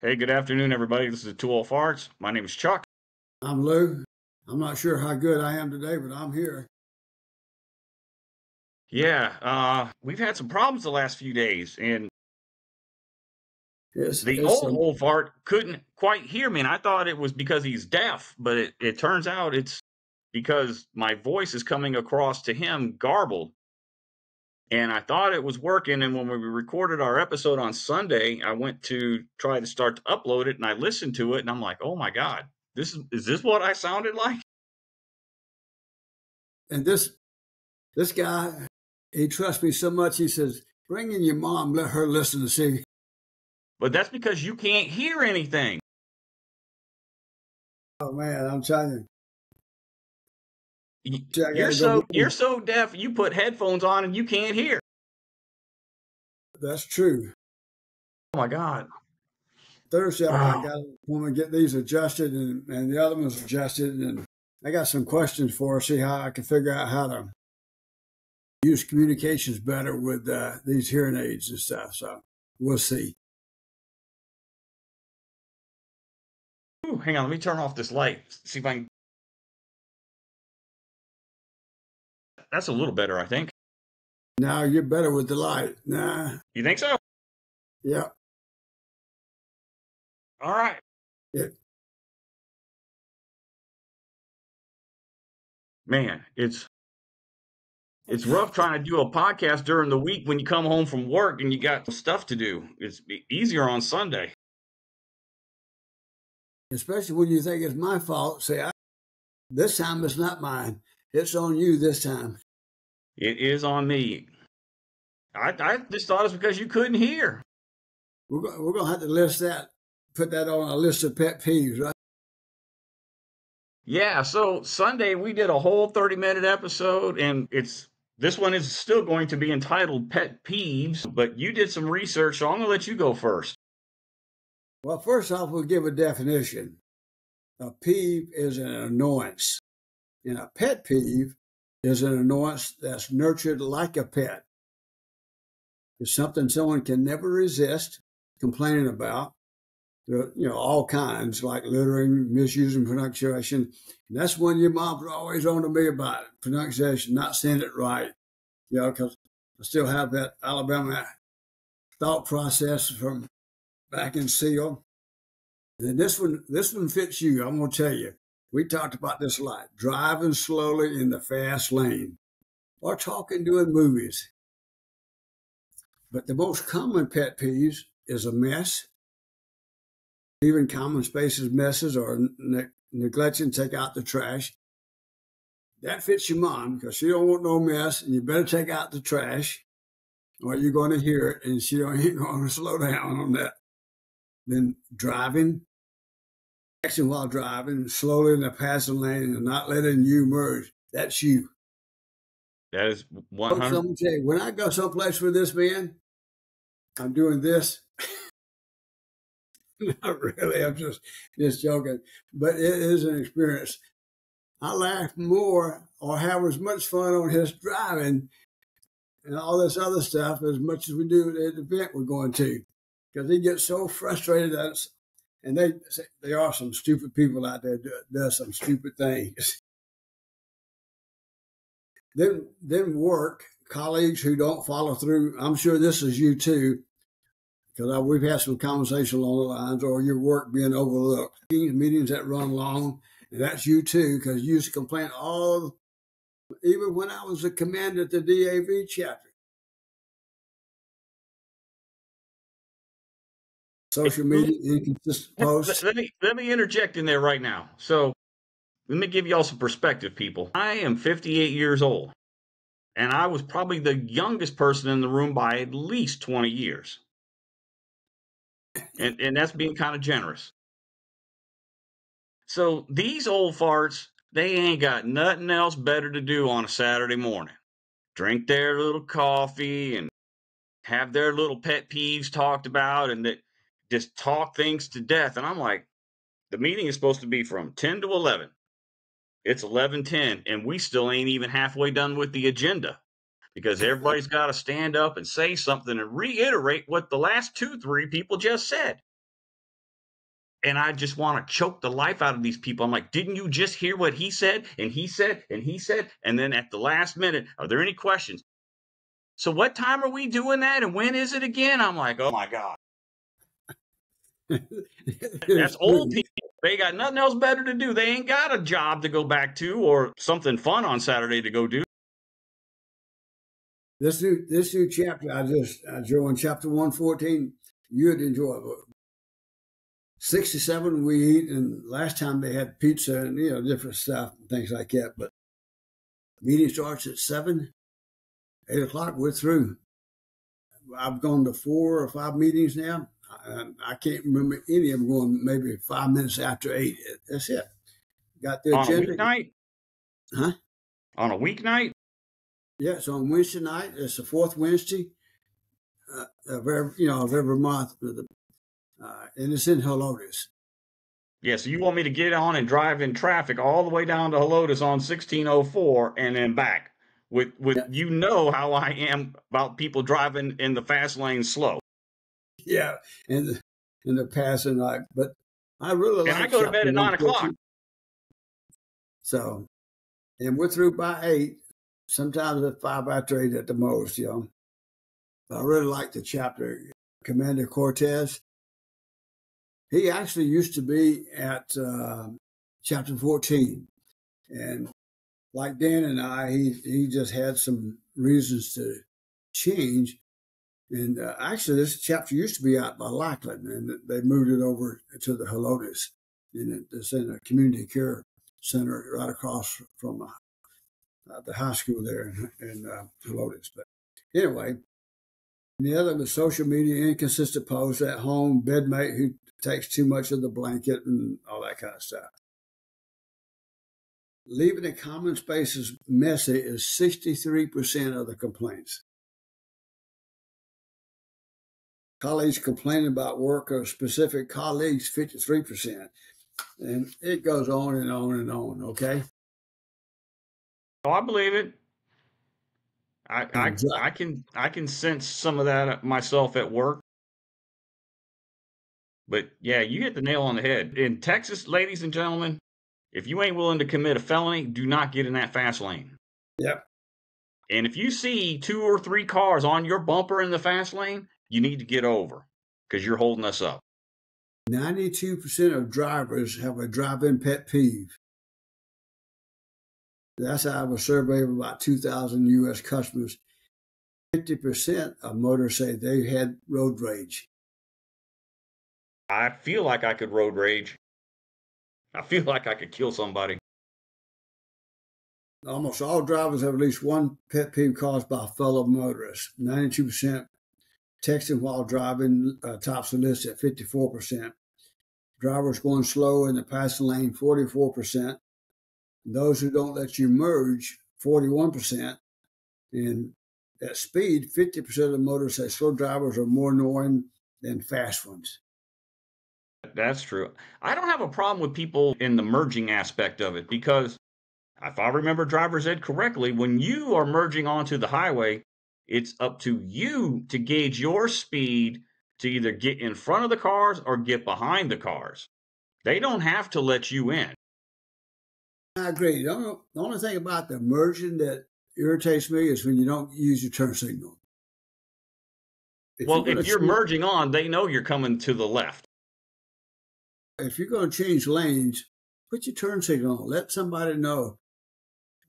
Hey, good afternoon, everybody. This is Two Old Farts. My name is Chuck. I'm Lou. I'm not sure how good I am today, but I'm here. We've had some problems the last few days, and It's the it's old fart couldn't quite hear me, and I thought it was because he's deaf, but it turns out it's because my voice is coming across to him garbled. And I thought it was working, and when we recorded our episode on Sunday, I went to try to start to upload it, and I listened to it, and I'm like, oh my God, is this what I sounded like? and this guy, he trusts me so much. He says, "Bring in your mom, let her listen to see." But that's because you can't hear anything. Oh man, I'm telling Y- you, I got You're to go. you're so deaf. You put headphones on and you can't hear. That's true. Oh my God! Thursday, I Oh, got when we get these adjusted and the other ones adjusted, and I got some questions for her. See how I can figure out how to use communications better with these hearing aids and stuff. So we'll see. Ooh, hang on. Let me turn off this light. See if I can. That's a little better, I think. Now you're better with the light. Nah, You think so? yeah, All right. yeah. Man, it's rough trying to do a podcast during the week when you come home from work and you got stuff to do. It's easier on Sunday. Especially when you think it's my fault. Say, this time it's not mine. It's on you this time. It is on me. I just thought it's because you couldn't hear. We're going to have to list that, put that on a list of pet peeves, right? Yeah, so Sunday we did a whole 30-minute episode, and this one is still going to be entitled Pet Peeves, but you did some research, so I'm gonna let you go first. Well, first off, we'll give a definition. A peeve is an annoyance, and a pet peeve is an annoyance that's nurtured like a pet. It's something someone can never resist complaining about. All kinds like littering, misusing pronunciation. And that's when your mom's always on to me about it. Pronunciation, not saying it right. Because I still have that Alabama thought process from back in SEAL. And this one fits you. I'm going to tell you. We talked about this a lot. Driving slowly in the fast lane or talking during movies. But the most common pet peeves is a mess, even common spaces messes or neglecting to take out the trash. That fits your mom because she don't want no mess, and you better take out the trash or you're going to hear it, and she ain't going to slow down on that. Then driving, action while driving, slowly in the passing lane and not letting you merge. That's you. That is Folks, 100. I'm going to tell you, when I go someplace with this man, I'm doing this. Not really. I'm just joking. But it is an experience. I laugh more or have as much fun on his driving and all this other stuff as much as we do at the event we're going to. Because he gets so frustrated at us. And they are some stupid people out there that do some stupid things. Then work, colleagues who don't follow through. I'm sure this is you too. Because we've had some conversation along the lines, or your work being overlooked. Meetings that run long, and that's you too, because you used to complain even when I was a commander at the DAV chapter. Social media, inconsistent posts. Let me interject in there right now. So let me give y'all some perspective, people. I am 58 years old, and I was probably the youngest person in the room by at least 20 years. And that's being kind of generous. So these old farts, they ain't got nothing else better to do on a Saturday morning. Drink their little coffee and have their little pet peeves talked about and that just talk things to death. And I'm like, the meeting is supposed to be from 10 to 11. It's 11:10 and we still ain't even halfway done with the agenda because everybody's got to stand up and say something and reiterate what the last 2, 3 people just said. And I just want to choke the life out of these people. I'm like, didn't you just hear what he said? And he said, and he said. And then at the last minute, are there any questions? So what time are we doing that? And when is it again? I'm like, oh my God. That's It's old true. people. They got nothing else better to do. They ain't got a job to go back to or something fun on Saturday to go do. This new chapter I joined chapter 114. You'd enjoy it. 67 we eat, and last time they had pizza and different stuff and things like that. But meeting starts at 7, 8 o'clock. We're through. I've gone to 4 or 5 meetings now. I can't remember any of them going maybe 5 minutes after 8. That's it. Got the On a agenda. weeknight? Huh? On a weeknight? Yeah, it's on Wednesday night. It's the fourth Wednesday of every month, and it's in Helotes. Yeah, so you want me to get on and drive in traffic all the way down to Helotes on 1604 and then back with Yeah, how I am about people driving in the fast lane slow. yeah, and the passing like, but I really And I like go to bed chapter at 9 o'clock. 114. So, and we're through by 8. Sometimes at 5 after 8 at the most. But I really like the chapter. Commander Cortez. He actually used to be at chapter 14, and like Dan and I, he just had some reasons to change. And actually, this chapter used to be out by Lackland, and they moved it over to the Helotes. And it's in a community care center right across from the high school there in Helotes. But anyway, and the other was social media, inconsistent posts at home, bedmate who takes too much of the blanket, and all that kind of stuff. Leaving the common spaces messy is 63% of the complaints. Colleagues complaining about work of specific colleagues, 53%. And it goes on and on and on, okay? Oh, I believe it. And I can sense some of that myself at work. But yeah, you hit the nail on the head. In Texas, ladies and gentlemen, if you ain't willing to commit a felony, do not get in that fast lane. yep. And if you see 2 or 3 cars on your bumper in the fast lane, you need to get over because you're holding us up. 92% of drivers have a drive-in pet peeve. That's out of a survey of about 2,000 U.S. customers. 50% of motorists say they had road rage. I feel like I could road rage. I feel like I could kill somebody. Almost all drivers have at least one pet peeve caused by fellow motorists. 92% texting while driving tops the list at 54%. Drivers going slow in the passing lane, 44%. Those who don't let you merge, 41%. And at speed, 50% of motorists say slow drivers are more annoying than fast ones. That's true. I don't have a problem with people in the merging aspect of it because if I remember driver's ed correctly, when you are merging onto the highway, it's up to you to gauge your speed to either get in front of the cars or get behind the cars. They don't have to let you in. I agree. The only thing about the merging that irritates me is when you don't use your turn signal. If you're Well, going to if you're change, merging on, they know you're coming to the left. if you're going to change lanes, put your turn signal on. Let somebody know.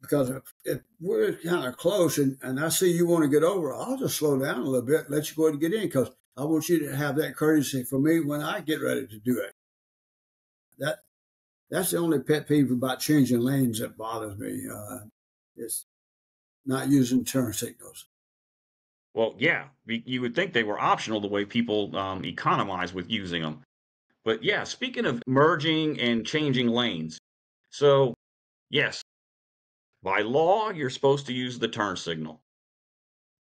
Because if we're kind of close and I see you want to get over, I'll just slow down a little bit, let you go ahead and get in because I want you to have that courtesy for me when I get ready to do it. That's the only pet peeve about changing lanes that bothers me. It's not using turn signals. Well, yeah, you would think they were optional the way people economize with using them. But yeah, speaking of merging and changing lanes, so yes, by law, you're supposed to use the turn signal.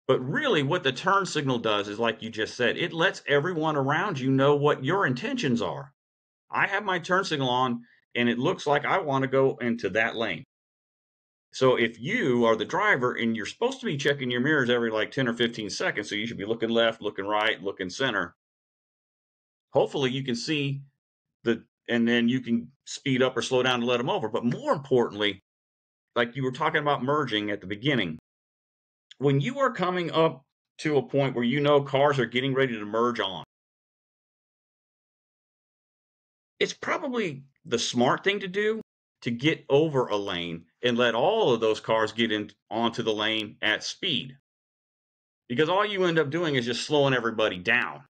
But really, what the turn signal does is, like you just said, it lets everyone around you know what your intentions are. I have my turn signal on, and it looks like I want to go into that lane. So if you are the driver and you're supposed to be checking your mirrors every like 10 or 15 seconds, so you should be looking left, looking right, looking center. Hopefully you can see and then you can speed up or slow down to let them over. But more importantly, like you were talking about merging at the beginning, when you are coming up to a point where you know cars are getting ready to merge on, it's probably the smart thing to do to get over a lane and let all of those cars get in onto the lane at speed. Because all you end up doing is just slowing everybody down.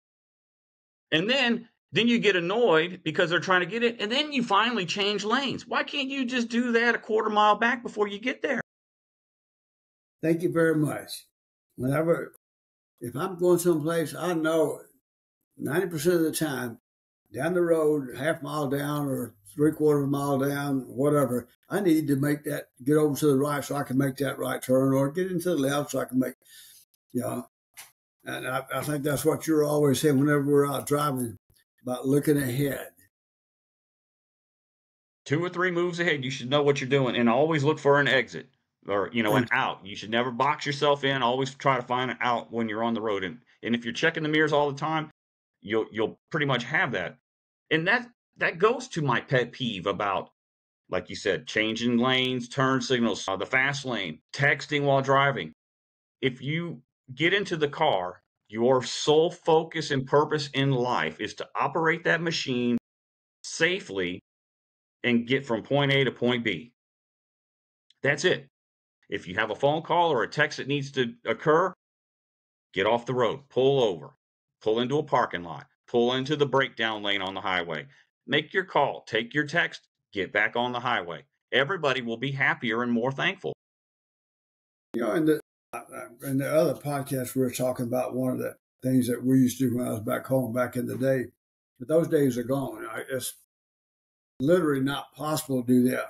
And then you get annoyed because they're trying to get it, and then you finally change lanes. Why can't you just do that a quarter mile back before you get there? Thank you very much. If I'm going someplace, I know 90% of the time, down the road, half mile down or 3/4 of a mile down, whatever, I need to get over to the right so I can make that right turn, or get into the left so I can make, you know. And I think that's what you're always saying whenever we're out driving, about looking ahead. 2 or 3 moves ahead, you should know what you're doing, and always look for an exit or, an Thank you. out. You should never box yourself in. Always try to find an out when you're on the road. And if you're checking the mirrors all the time, you'll pretty much have that. And that goes to my pet peeve about, like you said, changing lanes, turn signals, the fast lane, texting while driving. If you get into the car, your sole focus and purpose in life is to operate that machine safely and get from point A to point B. That's it. If you have a phone call or a text that needs to occur, get off the road, pull over, pull into a parking lot, pull into the breakdown lane on the highway, make your call, take your text, get back on the highway. Everybody will be happier and more thankful. In the other podcast, we were talking about one of the things that we used to do when I was back home back in the day. But those days are gone. It's literally not possible to do that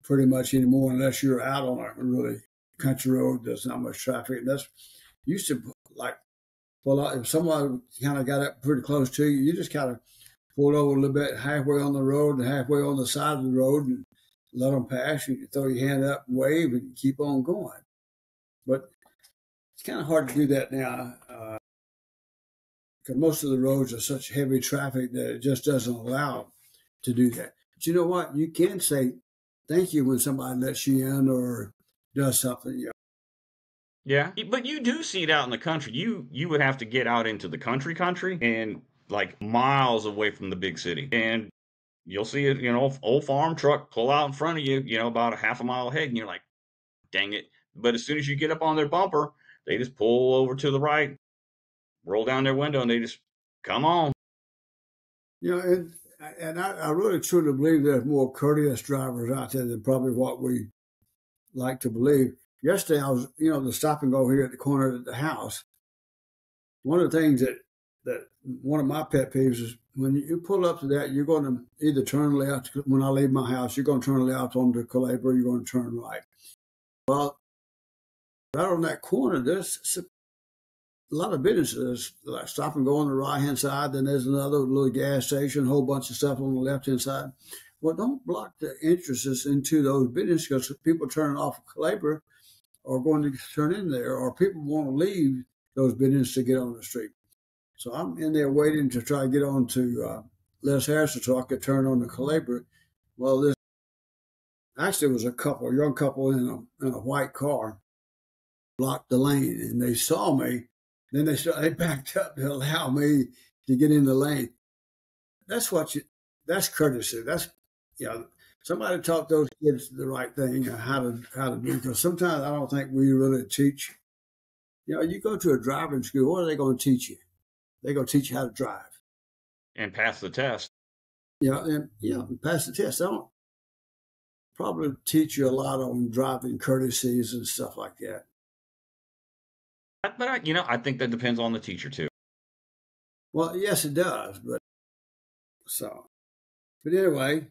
pretty much anymore unless you're out on a really country road. There's not much traffic. And that's used to, like, well, if someone kind of got up pretty close to you, you just kind of pulled over a little bit halfway on the road and halfway on the side of the road and let them pass. You can throw your hand up and wave and keep on going. But it's kind of hard to do that now because most of the roads are such heavy traffic that it just doesn't allow to do that. But you know what? You can say thank you when somebody lets you in or does something. Yeah, but you do see it out in the country. You would have to get out into the country, and like miles away from the big city, and you'll see it. Old farm truck pull out in front of you. About a half a mile ahead, and you're like, dang it! But as soon as you get up on their bumper, they just pull over to the right, roll down their window, and they just come on. And I really truly believe there's more courteous drivers out there than probably what we like to believe. Yesterday, I was, the stop and go here at the corner of the house. One of the things that one of my pet peeves is when you pull up to that, you're going to either turn left. When I leave my house, you're going to turn left onto Calabria, you're going to turn right. Well, right on that corner, there's a lot of businesses, like stop and go on the right-hand side. Then there's another little gas station, a whole bunch of stuff on the left-hand side. Well, don't block the entrances into those businesses because people turning off of Calabria are going to turn in there, or people want to leave those businesses to get on the street. So I'm in there waiting to try to get on to Les Harrison so I could turn on the Calabria. Well, this actually was a young couple in a white car, blocked the lane, and they saw me. Then they backed up to allow me to get in the lane. That's courtesy. That's, somebody taught those kids the right thing, how to do. Because sometimes I don't think we really teach. You go to a driving school, what are they going to teach you? They're going to teach you how to drive and pass the test. And pass the test. They don't probably teach you a lot on driving courtesies and stuff like that. But I think that depends on the teacher too. Well, yes, it does. But anyway,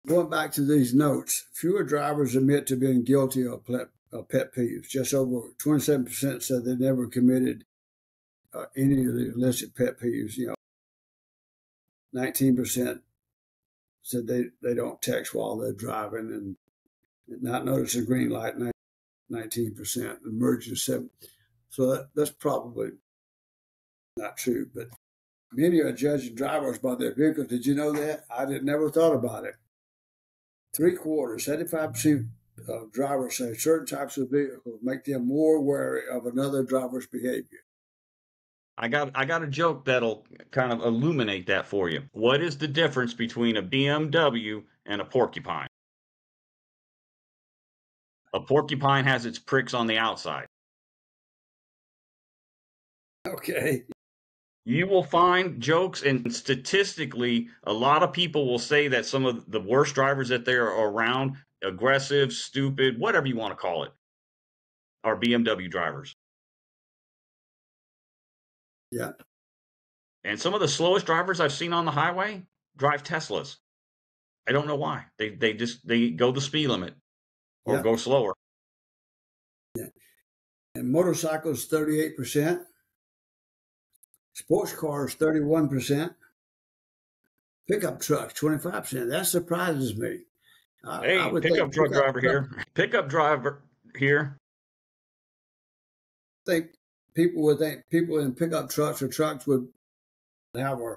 going back to these notes, fewer drivers admit to being guilty of pet peeves. Just over 27% said they never committed any of the illicit pet peeves. 19% said they don't text while they're driving and not notice a green light. 19%, emergency 7%. So that's probably not true, but Many are judging drivers by their vehicles. Did you know that? I never thought about it. 3/4, 75% of drivers say certain types of vehicles make them more wary of another driver's behavior. I got a joke that'll kind of illuminate that for you. What is the difference between a BMW and a porcupine? A porcupine has its pricks on the outside. Okay. You will find jokes, and statistically, a lot of people will say that some of the worst drivers that they are around, aggressive, stupid, whatever you want to call it, are BMW drivers. Yeah. And some of the slowest drivers I've seen on the highway drive Teslas. I don't know why. They go the speed limit or Yeah. go slower. Yeah. And motorcycles, 38%. Sports cars, 31%. Pickup trucks, 25%. That surprises me. I Hey, would think pickup truck driver here. Pickup driver here. think people would think people in pickup trucks or trucks would have a.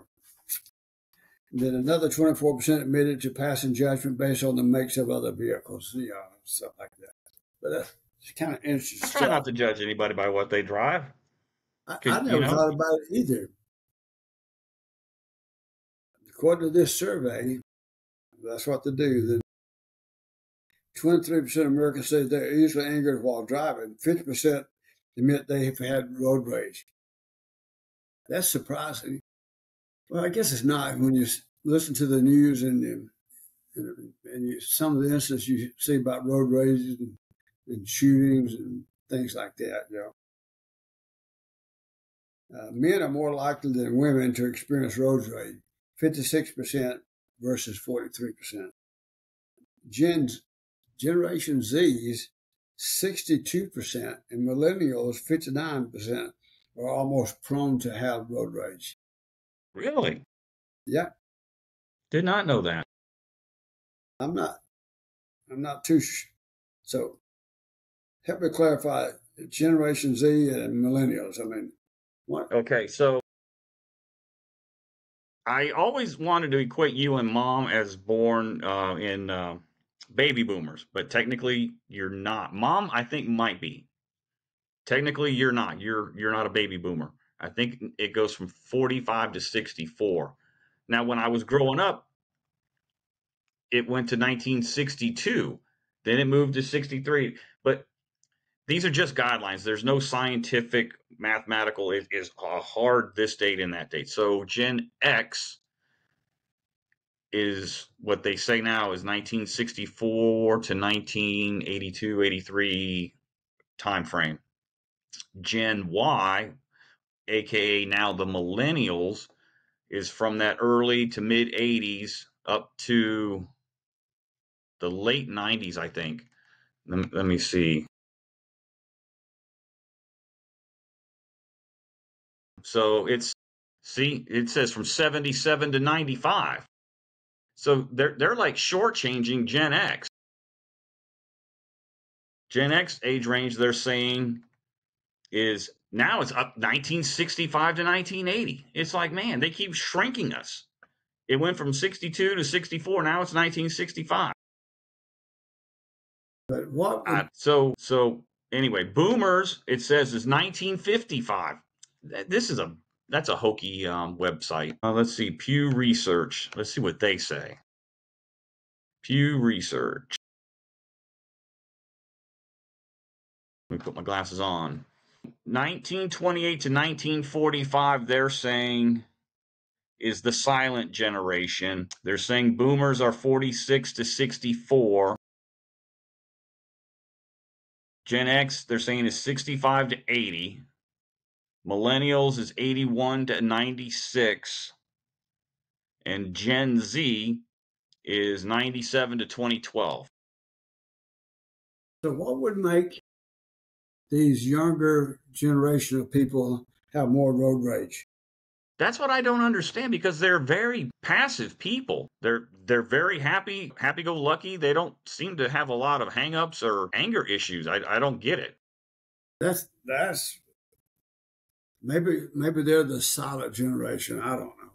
Then another 24% admitted to passing judgment based on the makes of other vehicles, stuff like that. But that's kind of interesting I try not stuff. to judge anybody by what they drive. I You never know, thought about it either. According to this survey, that's what they do. The 23% of Americans say they're easily angered while driving. 50% admit they have had road rage. That's surprising. Well, I guess it's not when you listen to the news and some of the incidents you see about road rages and shootings and things like that. Men are more likely than women to experience road rage, 56% versus 43%. Generation Z's, 62%, and millennials, 59%, are almost prone to have road rage. really Yeah, did not know that. I'm not. I'm not too. So help me clarify Generation Z and millennials. I mean, what? Okay, so I always wanted to equate you and mom as born in baby boomers, but technically you're not. Mom, I think might be. Technically, you're not. You're not a baby boomer. I think it goes from 45 to 64. Now, when I was growing up, it went to 1962. Then it moved to 63. But these are just guidelines. There's no scientific, mathematical. It is a hard this date and that date. So Gen X is what they say now is 1964 to 1982, 83 time frame. Gen Y, aka now the millennials, is from that early to mid 80s up to the late 90s, I think. Let me see. So it says from 77 to 95. So they're like shortchanging Gen X. Gen X age range they're saying is now it's up 1965 to 1980. It's like, man, they keep shrinking us. It went from 62 to 64. Now it's 1965. But what would? So anyway, boomers it says is 1955. This is that's a hokey website. Let's see, Pew Research. Let's see what they say. Pew Research. Let me put my glasses on. 1928 to 1945, they're saying is the silent generation. They're saying boomers are 46 to 64. Gen X, they're saying is 65 to 80. Millennials is 81 to 96. And Gen Z is 97 to 2012. So what would make these younger generation of people have more road rage? That's what I don't understand because they're very passive people. They're very happy go lucky. They don't seem to have a lot of hangups or anger issues. I don't get it. That's Maybe they're the silent generation. I don't know.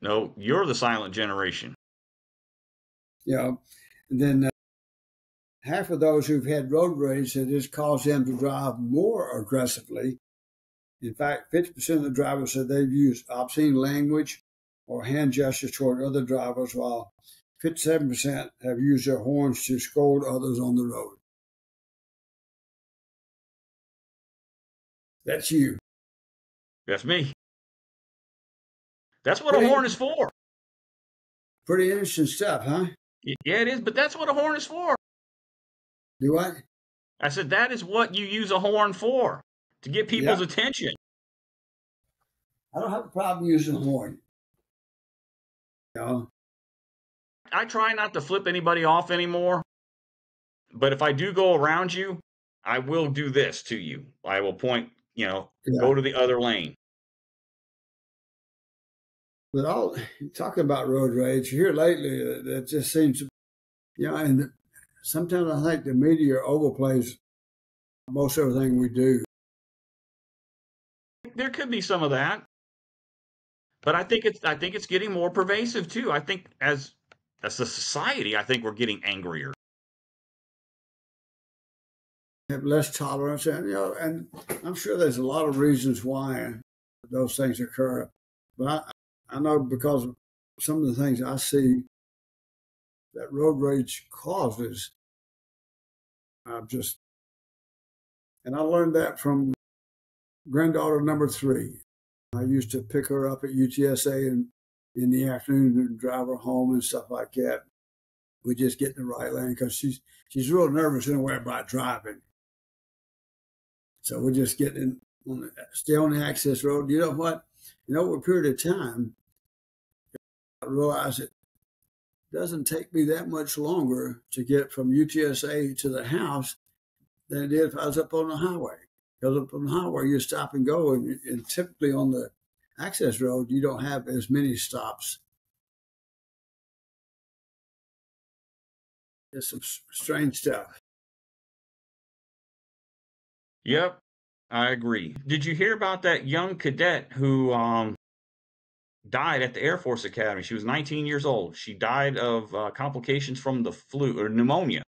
No, you're the silent generation. Yeah. And then half of those who've had road rage, it has caused them to drive more aggressively. In fact, 50% of the drivers said they've used obscene language or hand gestures toward other drivers, while 57% have used their horns to scold others on the road. That's you. That's me. That's what a Pretty, horn is for. pretty interesting stuff, huh? Yeah, it is, but that's what a horn is for. Do what? I said, that is what you use a horn for, to get people's Yeah. attention. I don't have a problem using a horn. You know? I try not to flip anybody off anymore, but if I do go around you, I will do this to you. I will point, Yeah. go to the other lane. But all talking about road rage here lately, it just seems, and sometimes I think the media overplays most everything we do. There could be some of that, but I think it's getting more pervasive too. I think as a society, I think we're getting angrier. Have less tolerance, and I'm sure there's a lot of reasons why those things occur. But I know because of some of the things I see that road rage causes, and I learned that from granddaughter number 3. I used to pick her up at UTSA in the afternoon and drive her home and stuff like that. We just get in the right lane because she's real nervous anyway about driving. So we're just getting stay on the access road. You know what? Over a period of time, I realized it doesn't take me that much longer to get from UTSA to the house than it did if I was up on the highway. Because up on the highway, you stop and go, and typically on the access road, you don't have as many stops. It's some strange stuff. Yep, I agree. Did you hear about that young cadet who died at the Air Force Academy? She was 19 years old. She died of complications from the flu or pneumonia.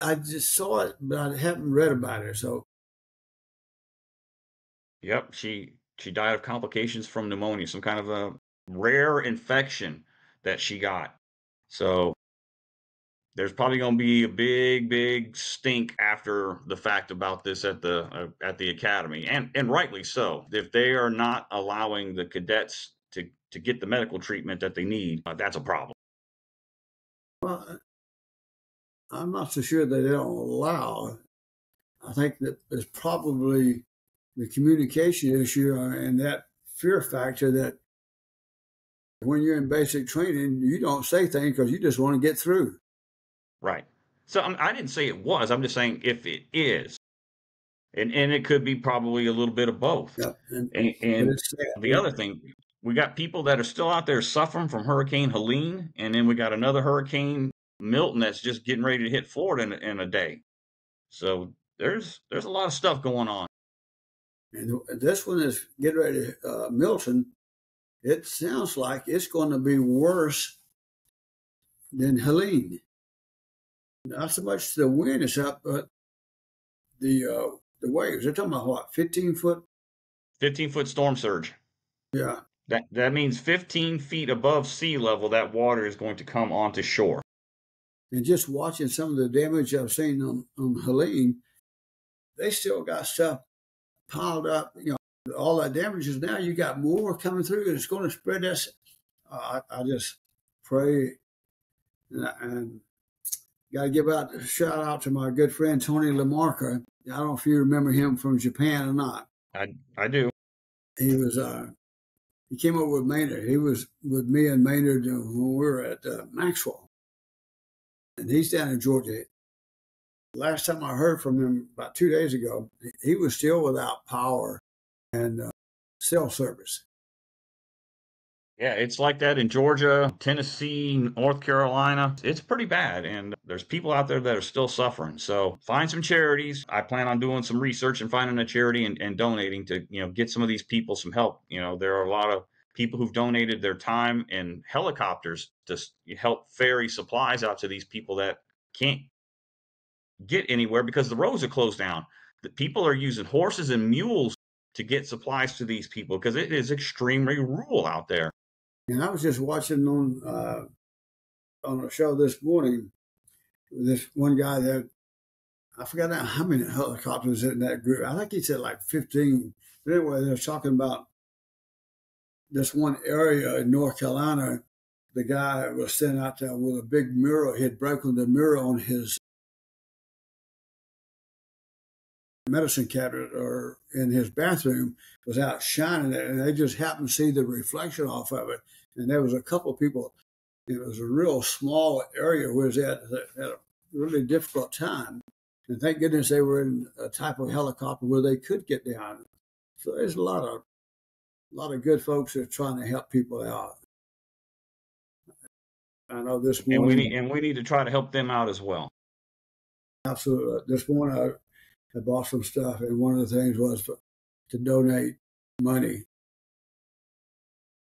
I just saw it, but I haven't read about it. So, Yep, she died of complications from pneumonia, some kind of a rare infection that she got. So there's probably going to be a big stink after the fact about this at the academy, and rightly so. If they are not allowing the cadets to get the medical treatment that they need, that's a problem. well, I'm not so sure that they don't allow. I think that there's probably the communication issue and that fear factor that when you're in basic training, you don't say things because you just want to get through. Right. So I didn't say it was. I'm just saying if it is, and it could be probably a little bit of both. Yep. And, But and it's sad. the other thing, we got people that are still out there suffering from Hurricane Helene, and then we got another Hurricane Milton that's just getting ready to hit Florida in a day. So there's a lot of stuff going on. And this one is getting ready. Milton, it sounds like it's going to be worse than Helene. Not so much the wind is up, but the waves. They're talking about what, 15 foot? 15-foot storm surge. Yeah. That means 15 feet above sea level, that water is going to come onto shore. And just watching some of the damage I've seen on Helene, they still got stuff piled up. All that damage is now you got more coming through, and it's going to spread that. I just pray and got to give out a shout out to my good friend Tony LaMarca. I don't know if you remember him from Japan or not. I do. He was he came over with Maynard. He was with me and Maynard when we were at Maxwell, and he's down in Georgia. Last time I heard from him about 2 days ago, he was still without power and cell service. Yeah, it's like that in Georgia, Tennessee, North Carolina. It's pretty bad, and there's people out there that are still suffering. So find some charities. I plan on doing some research and finding a charity and donating to, get some of these people some help. There are a lot of people who've donated their time in helicopters to help ferry supplies out to these people that can't get anywhere because the roads are closed down. The people are using horses and mules to get supplies to these people because it is extremely rural out there. And I was just watching on a show this morning. This one guy that I forgot how many helicopters in that group. I think he said like 15. But anyway, they're talking about this one area in North Carolina. The guy was sent out there with a big mirror. He had broken the mirror on his medicine cabinet or in his bathroom, was out shining it, and they just happened to see the reflection off of it. And there was a couple of people. It was a real small area where they had a really difficult time. And thank goodness they were in a type of helicopter where they could get down. So there's a lot of good folks that are trying to help people out. I know this morning, And we need to try to help them out as well. absolutely. This morning I bought some stuff, and one of the things was to donate money.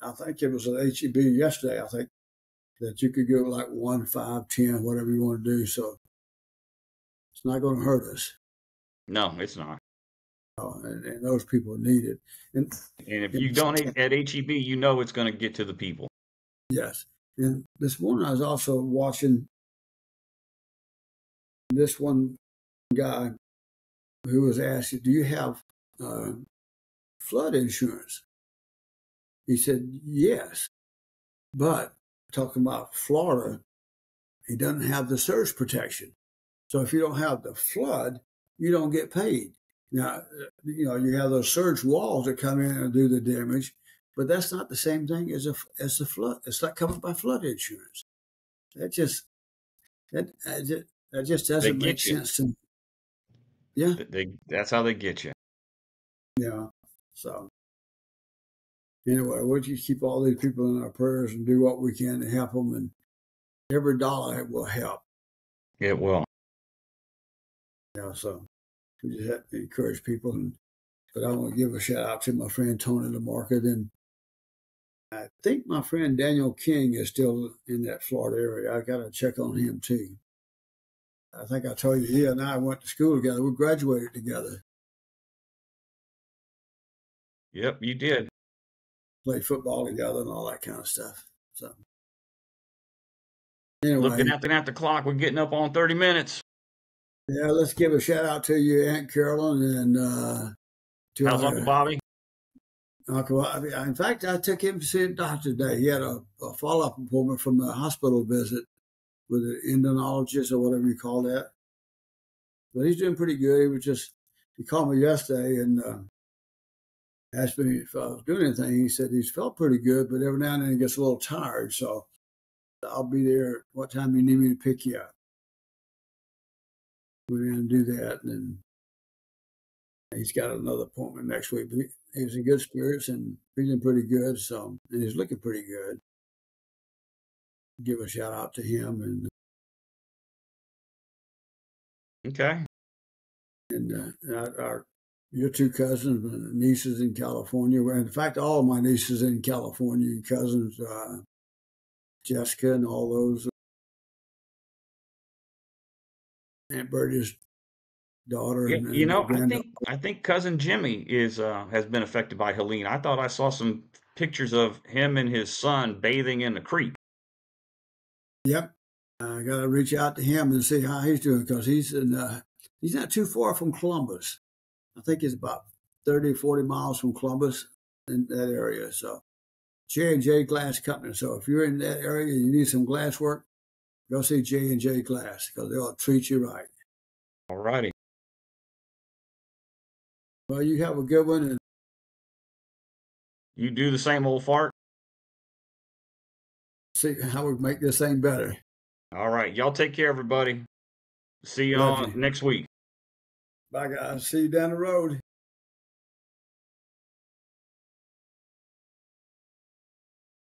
I think it was at HEB yesterday. I think that you could go like 1, 5, 10, whatever you want to do. So it's not going to hurt us. No, it's not. And those people need it. And if you donate at HEB, it's going to get to the people. Yes. And this morning I was also watching this one guy who was asked, do you have flood insurance? He said, yes. But talking about Florida, he doesn't have the surge protection. So if you don't have the flood, you don't get paid. Now, you have those surge walls that come in and do the damage, but that's not the same thing as the flood. It's not covered by flood insurance. That just doesn't make sense to me. Yeah. That's how they get you. Yeah. So anyway, we'll just keep all these people in our prayers and do what we can to help them, and every dollar will help. It will. Yeah. So we just have to encourage people, but I want to give a shout out to my friend Tony LaMarca. And I think my friend Daniel King is still in that Florida area. I got to check on him too. I think I told you, he and I went to school together. We graduated together. Yep, you did. Played football together and all that kind of stuff. So anyway, looking at the clock, we're getting up on 30 minutes. Yeah, let's give a shout out to you, Aunt Carolyn, and to how's Uncle Bobby? Uncle Bobby. In fact, I took him to see a doctor today. He had a follow-up appointment from a hospital visit with an endocrinologist or whatever you call that. But he's doing pretty good. He called me yesterday and asked me if I was doing anything. He said he's felt pretty good, but every now and then he gets a little tired. So I'll be there. What time you need me to pick you up? We're going to do that. And then he's got another appointment next week. But he was in good spirits and feeling pretty good. So, and he's looking pretty good. Give a shout out to him. And okay. And your two cousins and nieces in California. In fact, all of my nieces in California, cousins, Jessica and all those. Aunt Bertie's daughter. Yeah, and I think cousin Jimmy has been affected by Helene. I thought I saw some pictures of him and his son bathing in the creek. Yep, I got to reach out to him and see how he's doing because he's not too far from Columbus. I think he's about 30, 40 miles from Columbus in that area. So J&J Glass Company. So if you're in that area, you need some glass work, go see J&J Glass because they'll treat you right. All righty. Well, you have a good one. And you do the same old fart. See how we make this thing better. All right. Y'all take care, everybody. See y'all next week. Bye, guys. See you down the road.